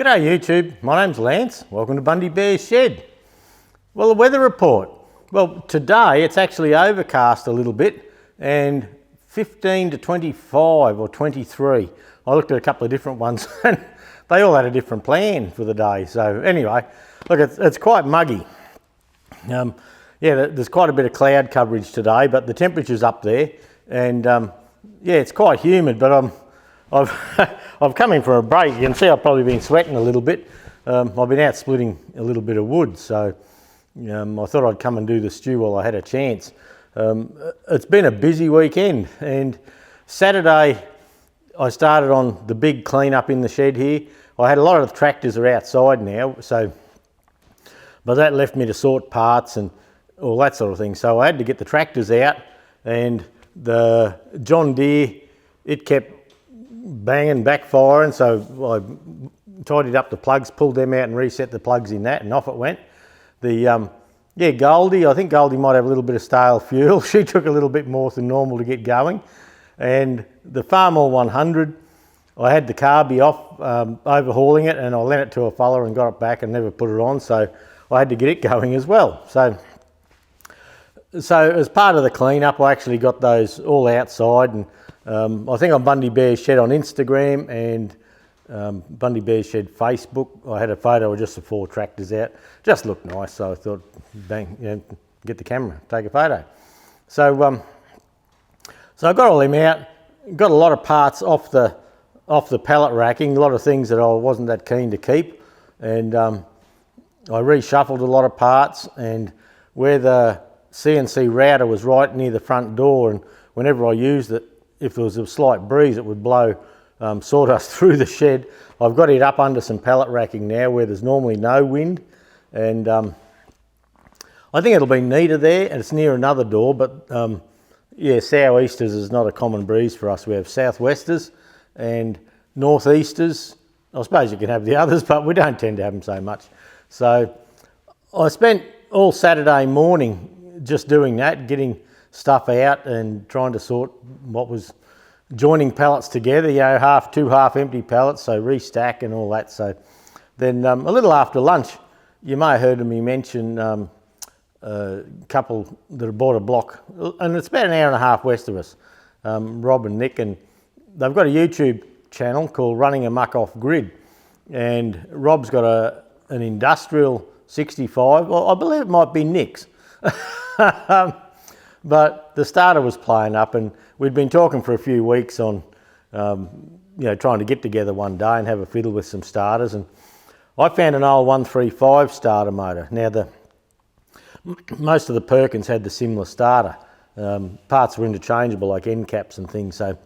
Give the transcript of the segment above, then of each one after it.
G'day YouTube, my name's Lance. Welcome to Bundy Bear's Shed. Well, the weather report. Well, today it's actually overcast a little bit and 15 to 25 or 23. I looked at a couple of different ones and they all had a different plan for the day. So anyway, look, it's quite muggy. Yeah, there's quite a bit of cloud coverage today, but the temperature's up there and yeah, it's quite humid, but I've come in for a break. You can see I've probably been sweating a little bit. I've been out splitting a little bit of wood, so I thought I'd come and do the stew while I had a chance. It's been a busy weekend, and Saturday I started on the big clean up in the shed here. I had a lot of the tractors are outside now, but that left me to sort parts and all that sort of thing. So I had to get the tractors out, and the John Deere, it kept banging, backfiring, so I tidied up the plugs, pulled them out and reset the plugs in that, and off it went. Yeah, Goldie, I think Goldie might have a little bit of stale fuel. She took a little bit more than normal to get going. And the Farmall 100, I had the carby off, overhauling it, and I lent it to a fella and got it back and never put it on, so I had to get it going as well. So as part of the cleanup, I actually got those all outside, and I think on Bundy Bear's Shed on Instagram and Bundy Bear's Shed Facebook, I had a photo of just the 4 tractors out. Just looked nice, so I thought, bang, get the camera, take a photo. So I got all them out, got a lot of parts off the pallet racking, a lot of things that I wasn't that keen to keep, and I reshuffled a lot of parts, and where the CNC router was right near the front door, and whenever I used it, if there was a slight breeze, it would blow sawdust through the shed. I've got it up under some pallet racking now where there's normally no wind, and I think it'll be neater there, and it's near another door, but yeah, southeasters is not a common breeze for us. We have southwesters and northeasters. I suppose you can have the others, but we don't tend to have them so much. So I spent all Saturday morning just doing that, getting stuff out and trying to sort what was joining pallets together, two half empty pallets, so restack and all that. So then a little after lunch, you may have heard me mention a couple that have bought a block, and it's about an hour and a half west of us, Rob and Nick, and they've got a YouTube channel called Running Amok Off Grid, and Rob's got an industrial 65, well, I believe it might be Nick's. But the starter was playing up, and we'd been talking for a few weeks on, trying to get together one day and have a fiddle with some starters. And I found an old 135 starter motor. Now, most of the Perkins had the similar starter. Parts were interchangeable, like end caps and things. So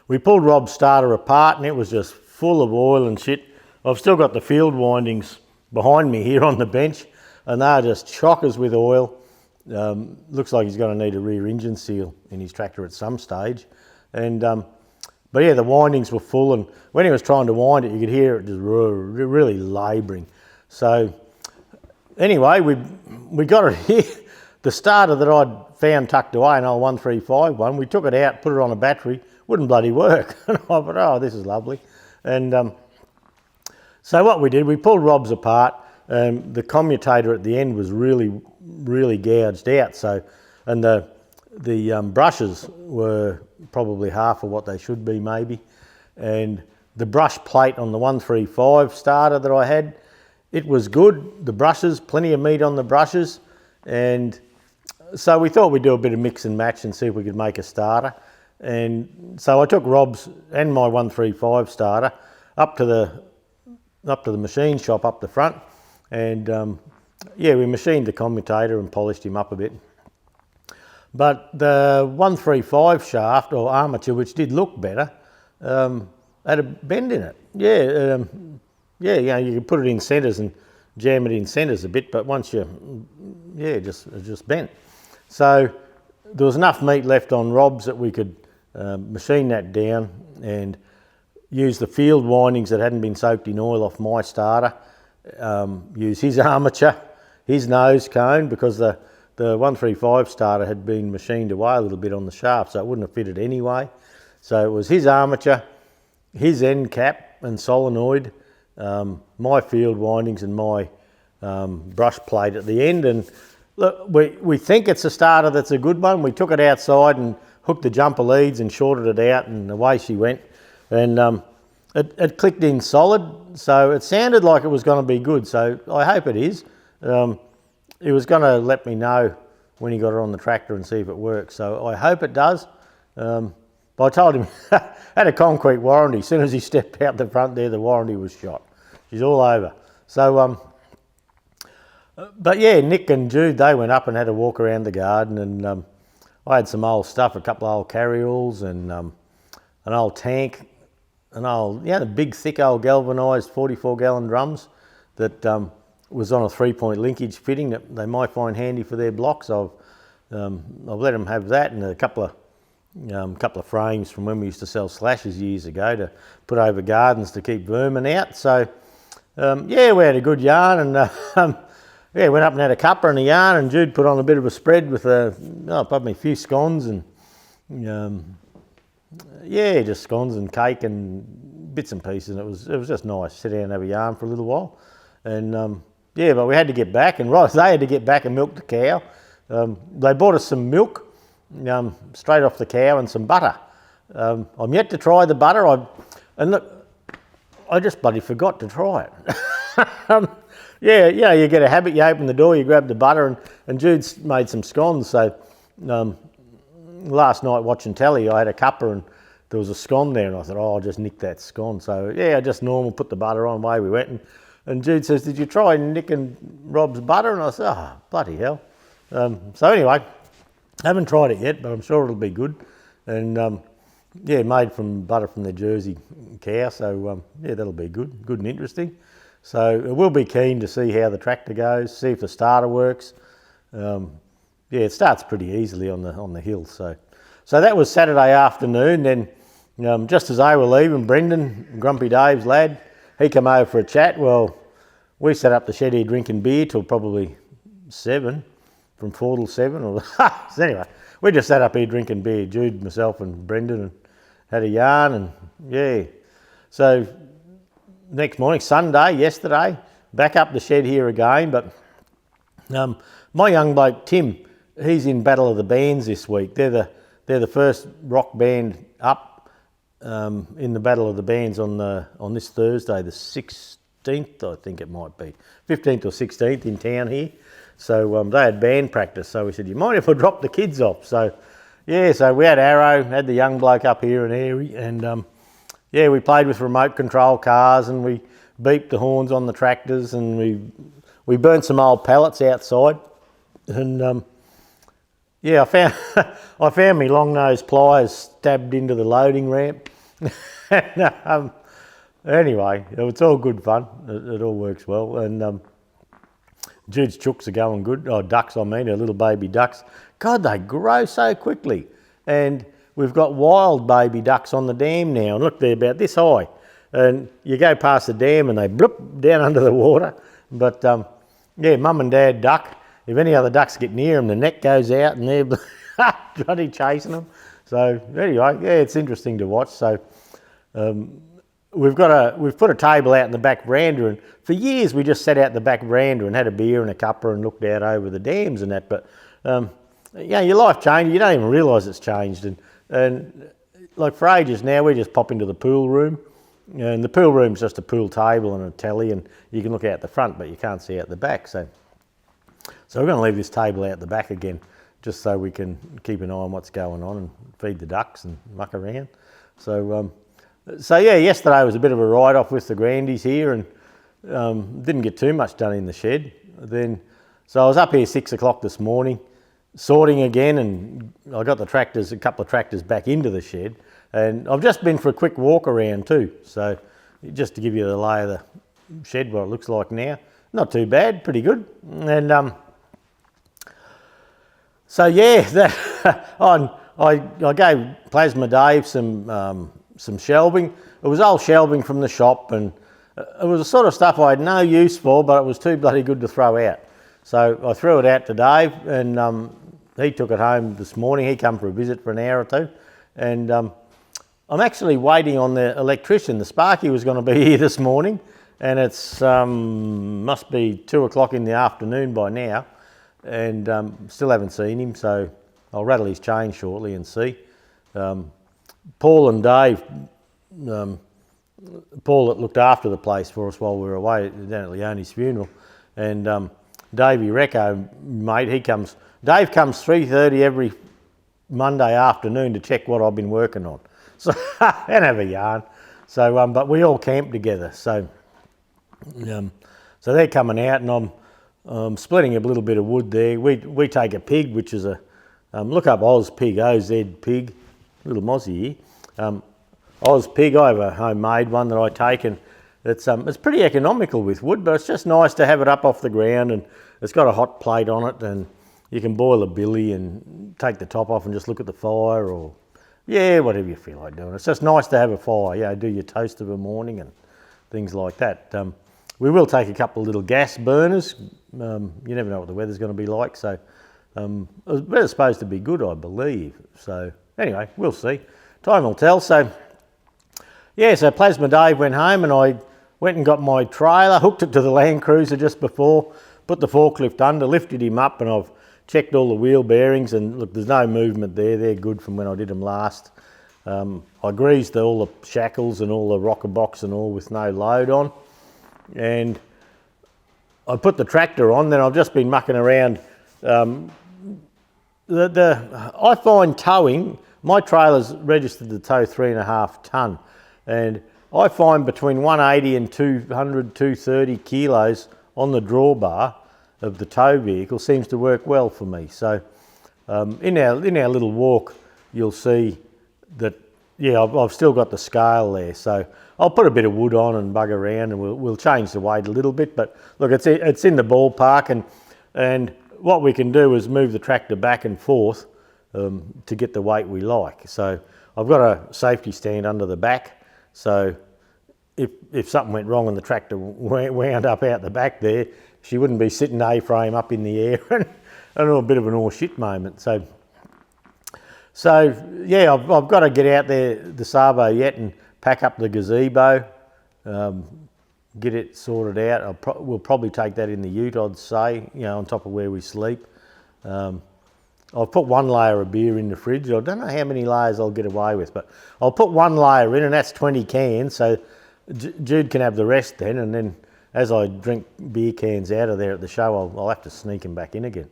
we pulled Rob's starter apart, and it was just full of oil and shit. I've still got the field windings behind me here on the bench, and they're just chockers with oil. Looks like he's going to need a rear engine seal in his tractor at some stage, and but yeah, the windings were full, and when he was trying to wind it, you could hear it just really labouring. So anyway, we got it here. The starter that I'd found tucked away, an old 135 one, we took it out, put it on a battery, wouldn't bloody work. And I thought, oh, this is lovely. And so what we did, we pulled Rob's apart. The commutator at the end was really gouged out. So, and the brushes were probably half of what they should be, maybe. And the brush plate on the 135 starter that I had, it was good. The brushes, plenty of meat on the brushes, and so we thought we'd do a bit of mix and match and see if we could make a starter. And so I took Rob's and my 135 starter up to the machine shop up the front. And yeah, we machined the commutator and polished him up a bit. But the 135 shaft or armature, which did look better, had a bend in it. Yeah, you could put it in centres and jam it in centres a bit, but once it just bent. So there was enough meat left on Rob's that we could machine that down and use the field windings that hadn't been soaked in oil off my starter. Use his armature, his nose cone, because the 135 starter had been machined away a little bit on the shaft, so it wouldn't have fitted anyway. So it was his armature, his end cap and solenoid, my field windings and my brush plate at the end. And look, we think it's a starter that's a good one. We took it outside and hooked the jumper leads and shorted it out, and away she went. And it clicked in solid, so it sounded like it was going to be good, so I hope it is. He was going to let me know when he got it on the tractor and see if it works, so I hope it does. But I told him, had a concrete warranty. As soon as he stepped out the front there, the warranty was shot. She's all over. So, but yeah, Nick and Jude, they went up and had a walk around the garden, and I had some old stuff, a couple of old carryalls and an old tank, the big thick old galvanised 44-gallon drums that was on a 3-point linkage fitting that they might find handy for their blocks. I've let them have that, and a couple of frames from when we used to sell slashes years ago to put over gardens to keep vermin out. So yeah, we had a good yarn, and yeah, went up and had a cuppa and a yarn, and Jude put on a bit of a spread with probably a few scones and yeah, just scones and cake and bits and pieces. And it was just nice. Sit down and have a yarn for a little while, and yeah, but we had to get back, and right, they had to get back and milk the cow. They bought us some milk straight off the cow and some butter. I'm yet to try the butter. And look, I just bloody forgot to try it. Yeah, you get a habit, you open the door, you grab the butter, and Jude's made some scones. So last night watching telly, I had a cuppa and there was a scone there, and I thought, oh, I'll just nick that scone. So yeah, just normal, put the butter on, away we went. And Jude says, did you try Nick and Rob's butter? And I said, oh, bloody hell. So anyway, haven't tried it yet, but I'm sure it'll be good. And yeah, made from butter from the Jersey cow, so yeah, that'll be good and interesting. So we'll be keen to see how the tractor goes, see if the starter works. Yeah, it starts pretty easily on the hill. So that was Saturday afternoon. Then just as they were leaving, Brendan, Grumpy Dave's lad, he came over for a chat. Well, we sat up the shed here drinking beer till probably 7, from 4 till 7. So anyway, we just sat up here drinking beer, Jude, myself and Brendan, and had a yarn, and yeah. So next morning, Sunday, yesterday, back up the shed here again. But my young bloke, Tim, he's in Battle of the Bands this week. They're the first rock band up in the Battle of the Bands on this Thursday, the 16th, I think it might be, 15th or 16th in town here. So they had band practice. So we said, you mind if I drop the kids off? So yeah, so we had Arrow, had the young bloke up here and Airy, and yeah, we played with remote control cars, and we beeped the horns on the tractors, and we burnt some old pallets outside, and yeah, I found me long nose pliers stabbed into the loading ramp. And, anyway, it's all good fun. It all works well, and Jude's chooks are going good. Oh, ducks, I mean, our little baby ducks. God, they grow so quickly, and we've got wild baby ducks on the dam now, and look, they're about this high. And you go past the dam and they bloop down under the water. But yeah, mum and dad duck. If any other ducks get near them, the neck goes out and they're bloody chasing them. So anyway, yeah, it's interesting to watch. So we've put a table out in the back veranda, and for years we just sat out the back veranda and had a beer and a cuppa and looked out over the dams and that. But yeah, your life changes. You don't even realise it's changed. And like for ages now, we just pop into the pool room, and the pool room's just a pool table and a telly, and you can look out the front, but you can't see out the back. So we're going to leave this table out the back again, just so we can keep an eye on what's going on and feed the ducks and muck around. So yeah, yesterday was a bit of a ride-off with the grandies here, and didn't get too much done in the shed. So I was up here 6 o'clock this morning, sorting again, and I got a couple of tractors back into the shed, and I've just been for a quick walk around too. So just to give you the lay of the shed, what it looks like now, not too bad, pretty good. And so yeah, I gave Plasma Dave some shelving. It was old shelving from the shop, and it was the sort of stuff I had no use for, but it was too bloody good to throw out. So I threw it out to Dave, and he took it home this morning. He come for a visit for an hour or two, and I'm actually waiting on the electrician. The Sparky was going to be here this morning, and it's must be 2 o'clock in the afternoon by now, and still haven't seen him, so I'll rattle his chain shortly and see. Paul and Dave, Paul that looked after the place for us while we were away down at Leonie's funeral, and Davey Recco, mate, Dave comes 3:30 every Monday afternoon to check what I've been working on, so and have a yarn. So, but we all camp together, so they're coming out, and I'm splitting a little bit of wood there. We take a pig, which is a look up Oz pig, OZ pig, little mozzie here. Oz pig, I have a homemade one that I take, and it's pretty economical with wood, but it's just nice to have it up off the ground, and it's got a hot plate on it, and you can boil a billy and take the top off and just look at the fire, or yeah, whatever you feel like doing. It's just nice to have a fire, you know, do your toast of a morning and things like that. We will take a couple of little gas burners. You never know what the weather's going to be like, so it's supposed to be good, I believe. So anyway, we'll see. Time will tell. So yeah, so Plasma Dave went home, and I went and got my trailer, hooked it to the Land Cruiser just before, put the forklift under, lifted him up, and I've checked all the wheel bearings, and look, there's no movement there. They're good from when I did them last. I greased all the shackles and all the rocker box and all with no load on, and I put the tractor on. Then I've just been mucking around. I find towing, my trailer's registered to tow 3.5 tonne, and I find between 180 and 200, 230 kilos on the drawbar of the tow vehicle seems to work well for me. So in our little walk, you'll see that, yeah, I've still got the scale there. So I'll put a bit of wood on and bug around, and we'll change the weight a little bit. But look, it's in the ballpark, and what we can do is move the tractor back and forth to get the weight we like. So I've got a safety stand under the back, so if something went wrong and the tractor wound up out the back there, she wouldn't be sitting A-frame up in the air and a bit of an all shit moment. So yeah, I've got to get out there the Savo yet and pack up the gazebo, get it sorted out. We'll probably take that in the ute, I'd say, you know, on top of where we sleep. I've put one layer of beer in the fridge. I don't know how many layers I'll get away with, but I'll put one layer in, and that's 20 cans, so Jude can have the rest then, and then as I drink beer cans out of there at the show, I'll have to sneak them back in again.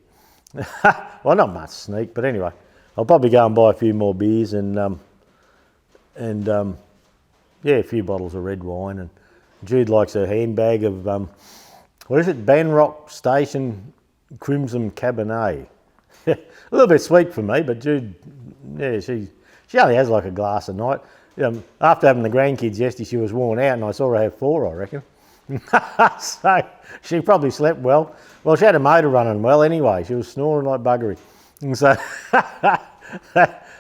Well, not much sneak, but anyway, I'll probably go and buy a few more beers and yeah, a few bottles of red wine. And Jude likes her handbag of what is it? Banrock Station Crimson Cabernet. A little bit sweet for me, but Jude, yeah, she only has like a glass a night. After having the grandkids yesterday, she was worn out, and I saw her have 4, I reckon. So she probably slept well. Well, she had a motor running well anyway. She was snoring like buggery. And so,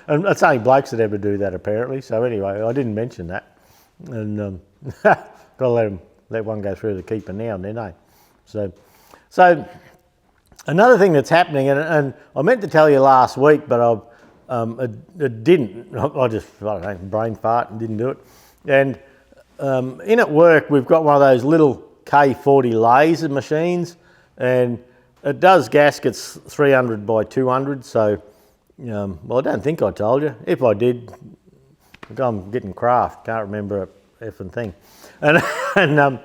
and it's only blokes that ever do that apparently. So anyway, I didn't mention that. And got to let one go through the keeper now and then, eh? So another thing that's happening, and I meant to tell you last week, but it didn't. I don't know, brain fart and didn't do it. And in at work, we've got one of those little K40 laser machines, and it does gaskets 300 by 200. So, well, I don't think I told you. If I did, I'm getting craft. Can't remember a effing thing. And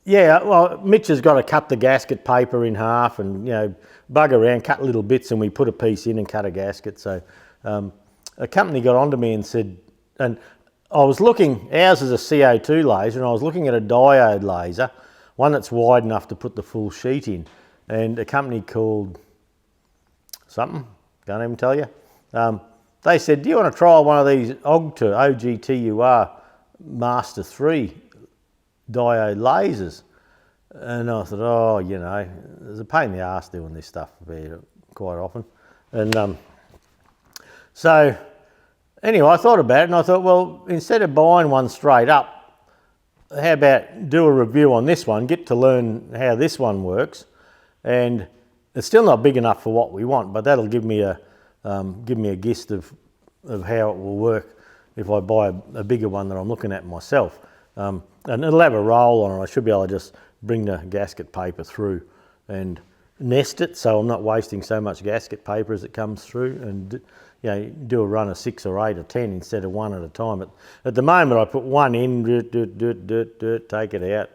yeah, well, Mitch has got to cut the gasket paper in half, and you know, bug around, cut little bits, and we put a piece in and cut a gasket. So a company got onto me and said, and I was looking, ours is a CO2 laser, and I was looking at a diode laser, one that's wide enough to put the full sheet in, and a company called something, can't even tell you. They said, do you want to try one of these OGTUR Master 3 diode lasers? And I thought, oh, you know, there's a pain in the arse doing this stuff quite often. And so anyway, I thought about it, and I thought, well, instead of buying one straight up, how about do a review on this one, get to learn how this one works. And it's still not big enough for what we want, but that'll give me a gist of how it will work if I buy a bigger one that I'm looking at myself. and it'll have a roll on it. I should be able to just bring the gasket paper through and nest it, so I'm not wasting so much gasket paper as it comes through, and you know, do a run of 6 or 8 or 10 instead of one at a time. At the moment I put one in, take it out,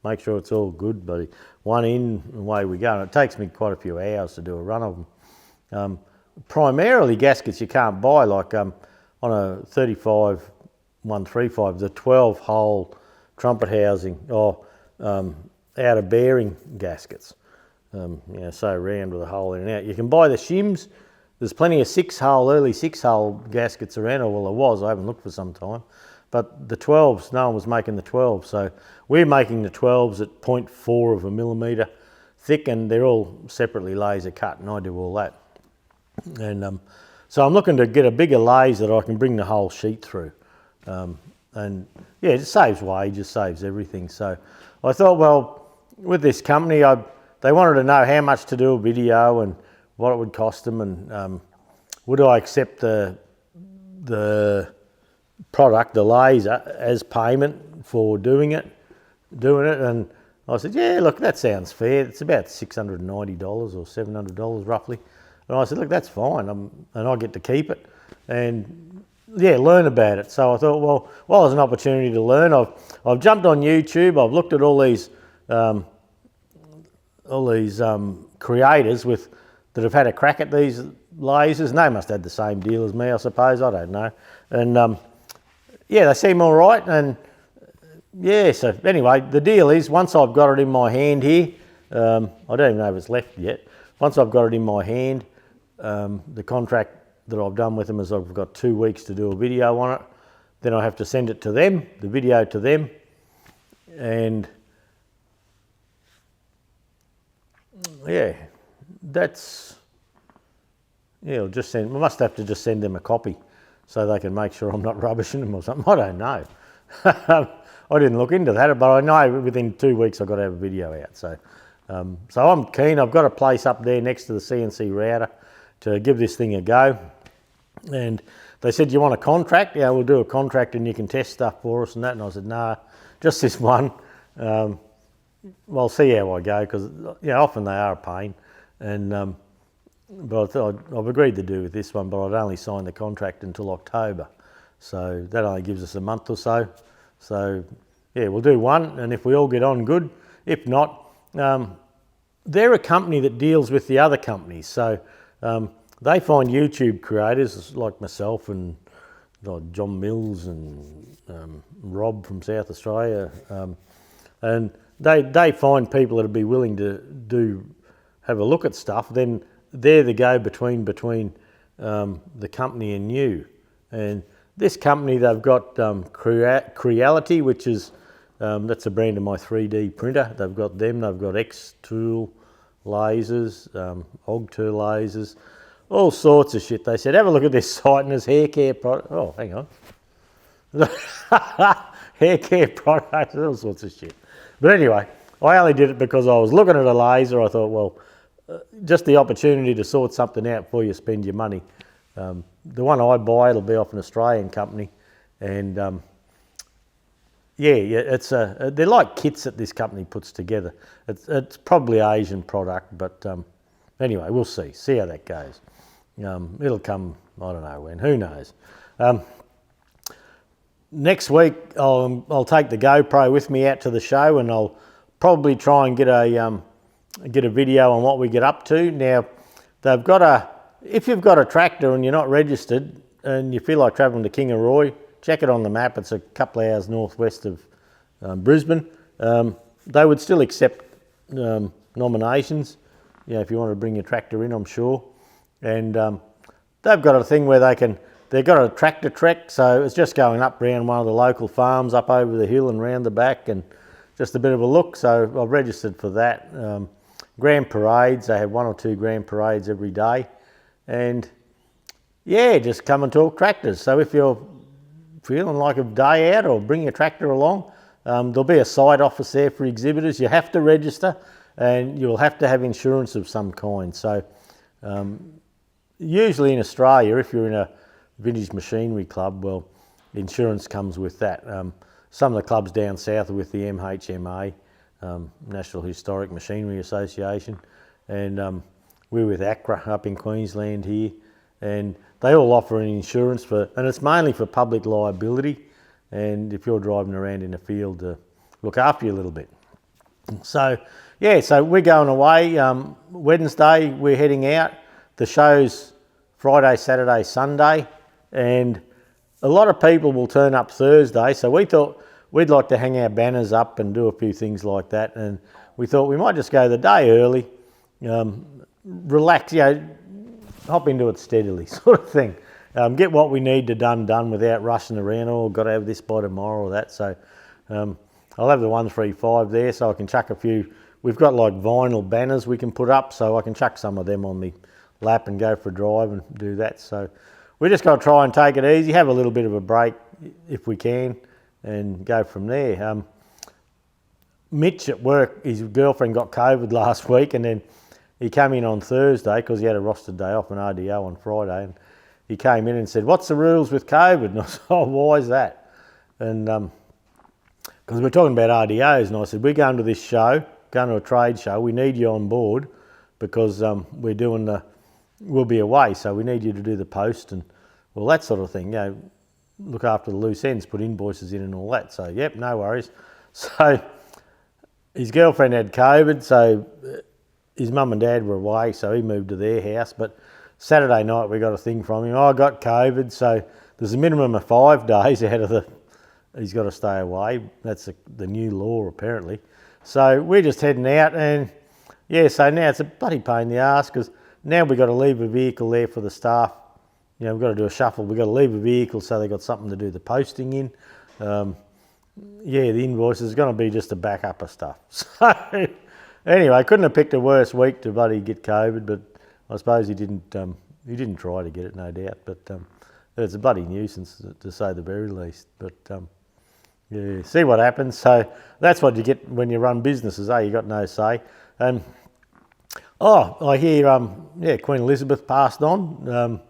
make sure it's all good, buddy. One in, away we go. And it takes me quite a few hours to do a run of them. Primarily gaskets you can't buy, like on a 35 135, the 12-hole trumpet housing, or outer bearing gaskets. You know, so round with a hole in and out. You can buy the shims. There's plenty of 6-hole, early 6-hole gaskets around, or well there was, I haven't looked for some time. But the 12s, no one was making the 12s, so we're making the 12s at 0.4 of a millimetre thick, and they're all separately laser cut, and I do all that. And so I'm looking to get a bigger laser that I can bring the whole sheet through. And yeah, it saves weight, it saves everything. So I thought, well, with this company, they wanted to know how much to do a video and what it would cost them, and would I accept the product, the laser, as payment for doing it. And I said, yeah, look, that sounds fair. It's about $690 or $700 roughly. And I said, look, that's fine, and I get to keep it and yeah, learn about it. So I thought, well, there's an opportunity to learn. I've jumped on YouTube. I've looked at all these creators that have had a crack at these lasers, and they must have had the same deal as me, I suppose. I don't know. And yeah, they seem all right. And yeah, so anyway, the deal is, once I've got it in my hand here, I don't even know if it's left yet. Once I've got it in my hand, the contract that I've done with them is I've got 2 weeks to do a video on it. Then I have to send it to them, the video to them, and yeah, that's, yeah, I'll just send, I must have to just send them a copy so they can make sure I'm not rubbishing them or something. I don't know. I didn't look into that, but I know within 2 weeks I've got to have a video out. So so I'm keen. I've got a place up there next to the CNC router to give this thing a go. And they said, you want a contract? Yeah, we'll do a contract and you can test stuff for us and that. And I said, nah, just this one. Well, I'll see how I go, because you know, often they are a pain. And but I thought I've agreed to do with this one, but I'd only sign the contract until October. So that only gives us a month or so. So yeah, we'll do one, and if we all get on, good. If not, they're a company that deals with the other companies. So they find YouTube creators like myself and John Mills and Rob from South Australia, and they find people that'd be willing to have a look at stuff. Then they're the go-between between the company and you. And this company, they've got Creality, which is that's a brand of my 3D printer. They've got them. They've got X-Tool lasers, Og-Tool lasers, all sorts of shit. They said, have a look at this site, and there's hair care product. Oh, hang on. Hair care products, all sorts of shit. But anyway, I only did it because I was looking at a laser. I thought, well, just the opportunity to sort something out before you spend your money. The one I buy, it'll be off an Australian company, and yeah, it's they're like kits that this company puts together. It's probably an Asian product, but anyway, we'll see how that goes. It'll come, I don't know when, who knows. Next week I'll take the GoPro with me out to the show, and I'll probably try and get a video on what we get up to. Now, they've got if you've got a tractor and you're not registered and you feel like travelling to Kangaroo, check it on the map. It's a couple of hours northwest of Brisbane. They would still accept nominations, you know, if you want to bring your tractor in, I'm sure. And they've got a thing where they've got a tractor trek, so it's just going up round one of the local farms, up over the hill and round the back, and just a bit of a look. So I've registered for that. Grand parades, they have 1 or 2 grand parades every day. And yeah, just come and talk tractors. So if you're feeling like a day out, or bring your tractor along, there'll be a site office there for exhibitors. You have to register, and you'll have to have insurance of some kind. So usually in Australia, if you're in a vintage machinery club, well, insurance comes with that. some of the clubs down south are with the MHMA, National Historic Machinery Association, and we're with ACRA up in Queensland here, and they all offer an insurance and it's mainly for public liability, and if you're driving around in the field, to look after you a little bit. So yeah, so we're going away. Wednesday we're heading out. The show's Friday, Saturday, Sunday, and a lot of people will turn up Thursday, so we thought we'd like to hang our banners up and do a few things like that, and we thought we might just go the day early, relax, hop into it steadily sort of thing. Get what we need to done without rushing around, got to have this by tomorrow or that. So I'll have the 135 there, so I can chuck a few. We've got like vinyl banners we can put up, so I can chuck some of them on my lap and go for a drive and do that. So we just got to try and take it easy, have a little bit of a break if we can, and go from there. Mitch at work, his girlfriend got COVID last week, and then he came in on Thursday because he had a rostered day off, an RDO on Friday, and he came in and said, "What's the rules with COVID?" And I said, "Oh, why is that?" And because we're talking about RDOs, and I said, "We're going to this show, going to a trade show. We need you on board because we'll be away, so we need you to do the post and all that sort of thing. Look after the loose ends, put invoices in and all that." So yep, no worries. So his girlfriend had COVID, so his mum and dad were away, so he moved to their house. But Saturday night we got a thing from him. I got COVID, so there's a minimum of 5 days out of he's got to stay away. That's the new law apparently. So we're just heading out, and yeah, so now it's a bloody pain in the arse because now we've got to leave a vehicle there for the staff. We've got to do a shuffle. We've got to leave a vehicle so they've got something to do the posting in. The invoice is going to be just a backup of stuff. So anyway, couldn't have picked a worse week to bloody get COVID, but I suppose he didn't try to get it, no doubt. But it's a bloody nuisance to say the very least. But yeah, see what happens. So that's what you get when you run businesses, You got no say. I hear Queen Elizabeth passed on.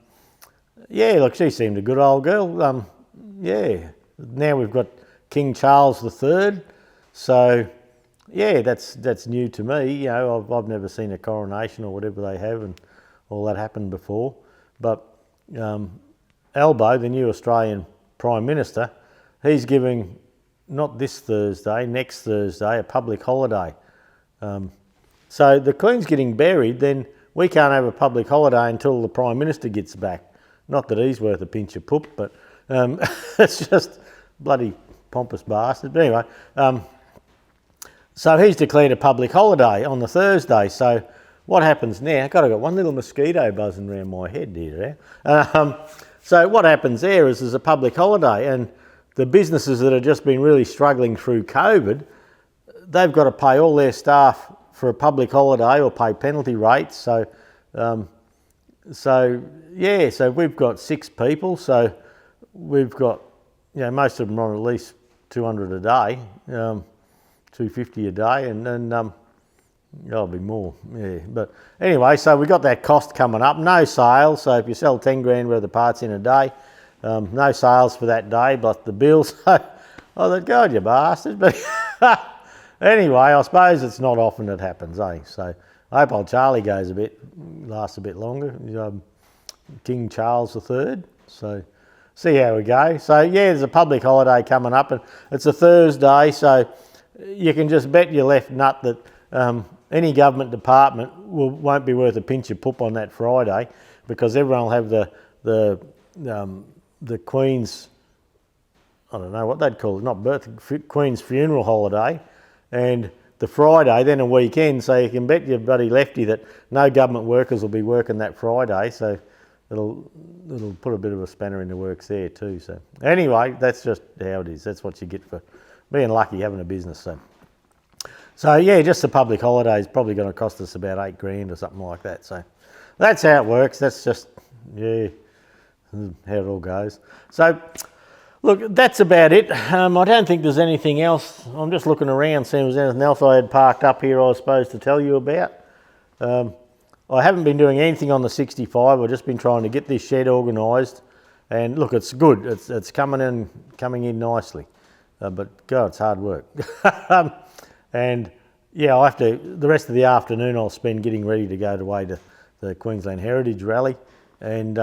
Look, she seemed a good old girl. Now we've got King Charles III. So yeah, that's new to me. I've never seen a coronation or whatever they have and all that happened before. But Albo, the new Australian Prime Minister, he's giving, not this Thursday, next Thursday, a public holiday. So the Queen's getting buried, then we can't have a public holiday until the Prime Minister gets back. Not that he's worth a pinch of poop, but it's just bloody pompous bastard. But anyway, so he's declared a public holiday on the Thursday. So what happens now? God, I've got one little mosquito buzzing around my head here. So what happens there is there's a public holiday, and the businesses that have just been really struggling through COVID, they've got to pay all their staff for a public holiday or pay penalty rates. So we've got 6 people. So we've got, most of them are on at least 200 a day, 250 a day, and then there'll be more. Yeah, but anyway, so we got that cost coming up. No sales. So if you sell 10 grand worth of parts in a day, no sales for that day, but the bills. I thought, God, you bastard. But anyway, I suppose it's not often it happens, So I hope old Charlie lasts a bit longer. King Charles III. So see how we go. So yeah, there's a public holiday coming up, and it's a Thursday, so you can just bet your left nut that any government department won't be worth a pinch of poop on that Friday, because everyone will have the Queen's, I don't know what they'd call it, Queen's funeral holiday, and the Friday, then a weekend, so you can bet your bloody lefty that no government workers will be working that Friday, so it'll put a bit of a spanner in the works there too. So anyway, that's just how it is. That's what you get for being lucky having a business. So yeah, just the public holiday is probably going to cost us about 8 grand or something like that. So that's how it works. That's just, how it all goes. So look, that's about it. I don't think there's anything else. I'm just looking around, seeing if there's anything else I had parked up here I was supposed to tell you about. I haven't been doing anything on the 65. I've just been trying to get this shed organised. And look, it's good. It's coming in nicely. but God, it's hard work. And yeah, I'll have to, the rest of the afternoon I'll spend getting ready to go away to the Queensland Heritage Rally. And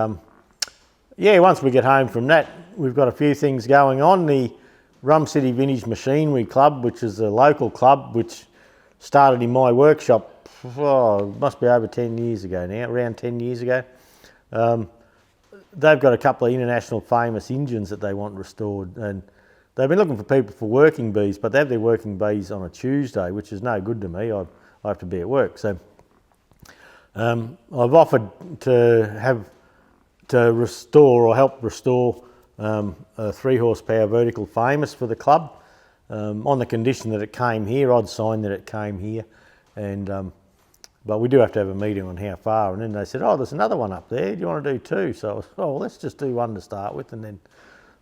yeah, once we get home from that, we've got a few things going on. The Rum City Vintage Machinery Club, which is a local club which started in my workshop, must be over 10 years ago now, around 10 years ago. They've got a couple of international famous engines that they want restored, and they've been looking for people for working bees, but they have their working bees on a Tuesday, which is no good to me. I have to be at work. So I've offered to restore or help restore a 3 horsepower vertical famous for the club, on the condition that it came here. I'd sign that it came here, and but we do have to have a meeting on how far. And then they said, oh, there's another one up there, do you want to do 2? So I was, oh, well, let's just do 1 to start with, and then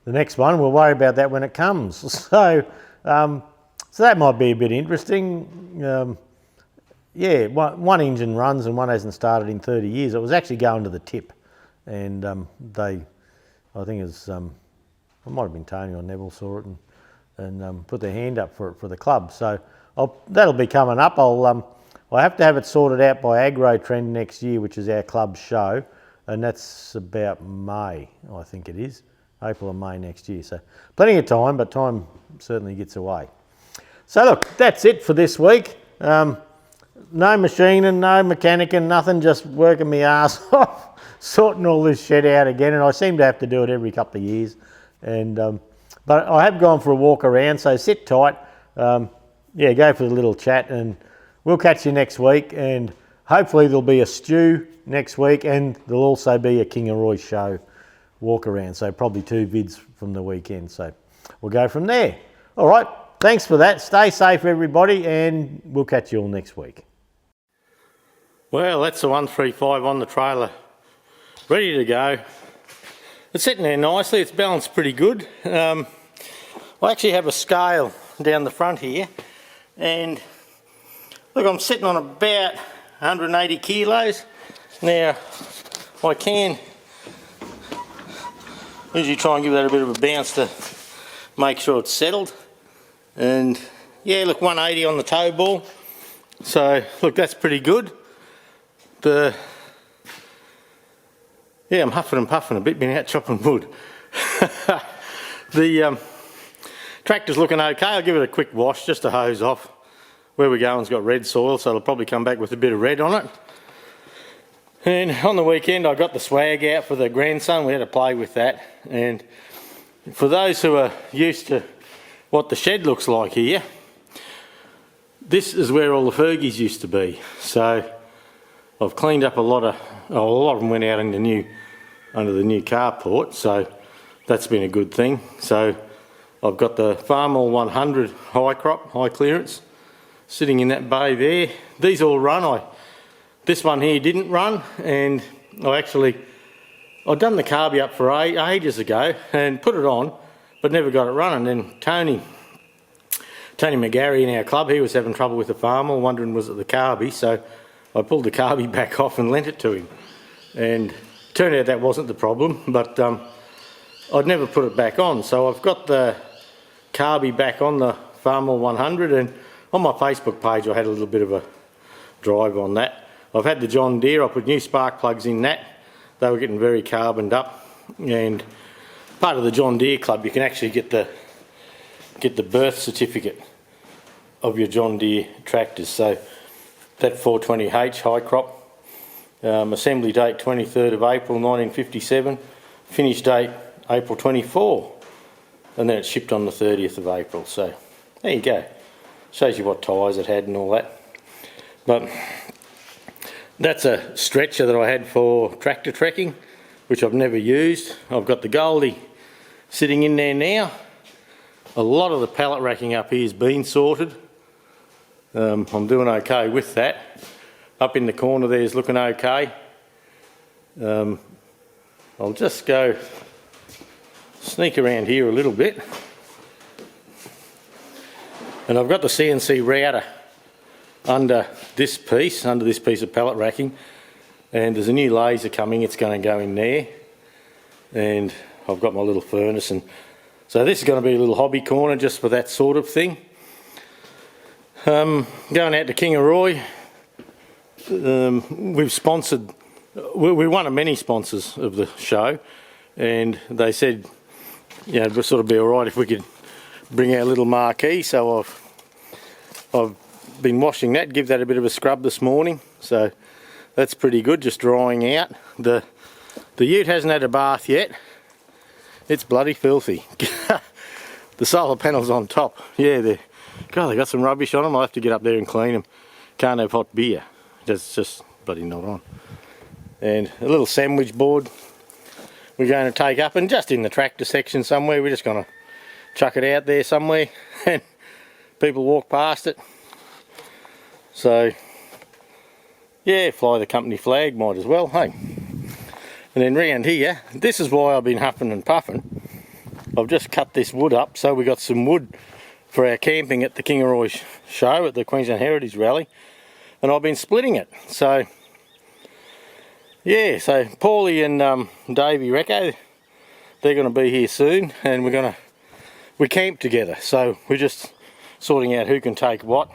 the next one, we'll worry about that when it comes. So so that might be a bit interesting. Yeah, one engine runs and one hasn't started in 30 years. It was actually going to the tip, and I think it was, it might have been Tony or Neville saw it and put their hand up for the club. So that'll be coming up. I have to have it sorted out by Agro Trend next year, which is our club show, and that's about May, I think it is, April or May next year. So plenty of time, but time certainly gets away. So look, that's it for this week. No machining, no mechanicking, nothing, just working my arse off, sorting all this shed out again, and I seem to have to do it every couple of years. And but I have gone for a walk around, so sit tight. Yeah, go for the little chat, and we'll catch you next week, and hopefully there'll be a stew next week, and there'll also be a Kangaroo show walk around, so probably 2 vids from the weekend. So we'll go from there. All right, thanks for that. Stay safe, everybody, and we'll catch you all next week. Well, that's the 135 on the trailer, ready to go. It's sitting there nicely, it's balanced pretty good. I actually have a scale down the front here, and look, I'm sitting on about 180 kilos. Now, I can usually try and give that a bit of a bounce to make sure it's settled. And yeah, look, 180 on the toe ball. So, look, that's pretty good. Yeah, I'm huffing and puffing a bit, been out chopping wood. The tractor's looking okay. I'll give it a quick wash just to hose off. Where we're going's got red soil, so it'll probably come back with a bit of red on it. And on the weekend I got the swag out for the grandson. We had to play with that. And for those who are used to what the shed looks like here, this is where all the Fergies used to be. So I've cleaned up a lot of them went out in under the new carport, so that's been a good thing. So I've got the Farmall 100 high crop, high clearance, sitting in that bay there. These all run. This one here didn't run, and I'd done the carby up for ages ago and put it on, but never got it running. Then Tony McGarry in our club, he was having trouble with the Farmall, wondering was it the carby, so I pulled the carby back off and lent it to him. And turned out that wasn't the problem, but I'd never put it back on. So I've got the carby back on the Farmall 100, and on my Facebook page I had a little bit of a drive on that. I've had the John Deere, I put new spark plugs in that. They were getting very carboned up, and part of the John Deere club you can actually get the birth certificate of your John Deere tractors. So that 420H high crop, assembly date 23rd of April 1957, finish date April 24, and then it's shipped on the 30th of April. So there you go, shows you what tyres it had and all that. But that's a stretcher that I had for tractor trekking, which I've never used. I've got the Goldie sitting in there now. A lot of the pallet racking up here has been sorted. I'm doing okay with that. Up in the corner there is looking okay. I'll just go sneak around here a little bit. And I've got the CNC router under this piece of pallet racking, and there's a new laser coming, it's going to go in there. And I've got my little furnace, and So this is going to be a little hobby corner just for that sort of thing. Going out to Kangaroo. We've sponsored, we're one of many sponsors of the show, and they said, you know, it would sort of be alright if we could bring our little marquee. So I've been washing that, give that a bit of a scrub this morning, so that's pretty good, just drying out. The ute hasn't had a bath yet. It's bloody filthy. The solar panels on top, yeah, they got some rubbish on them. I'll have to get up there and clean them. Can't have hot beer, it's just bloody not on. And a little sandwich board we're going to take up, and just in the tractor section somewhere, we're just going to chuck it out there somewhere and people walk past it. So yeah, fly the company flag, might as well, hey. And then round here, this is why I've been huffing and puffing. I've just cut this wood up, so we got some wood for our camping at the Kangaroo show at the Queensland Heritage Rally, and I've been splitting it. So yeah, so Paulie and Davey Recco, they're going to be here soon, and we camp together, so we're just sorting out who can take what.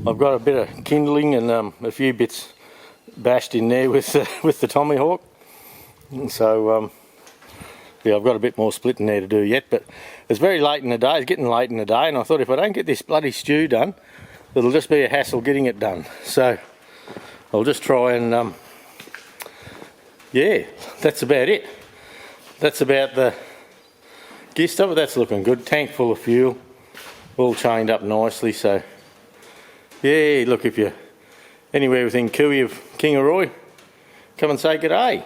I've got a bit of kindling and a few bits bashed in there with the Tomahawk, and so yeah, I've got a bit more splitting there to do yet, but it's very late in the day. It's getting late in the day, and I thought if I don't get this bloody stew done, it'll just be a hassle getting it done. So I'll just try and yeah, that's about it. That's about the gist of it. That's looking good. Tank full of fuel, all chained up nicely. So yeah, look, if you're anywhere within cooey of Kangaroo, come and say good day.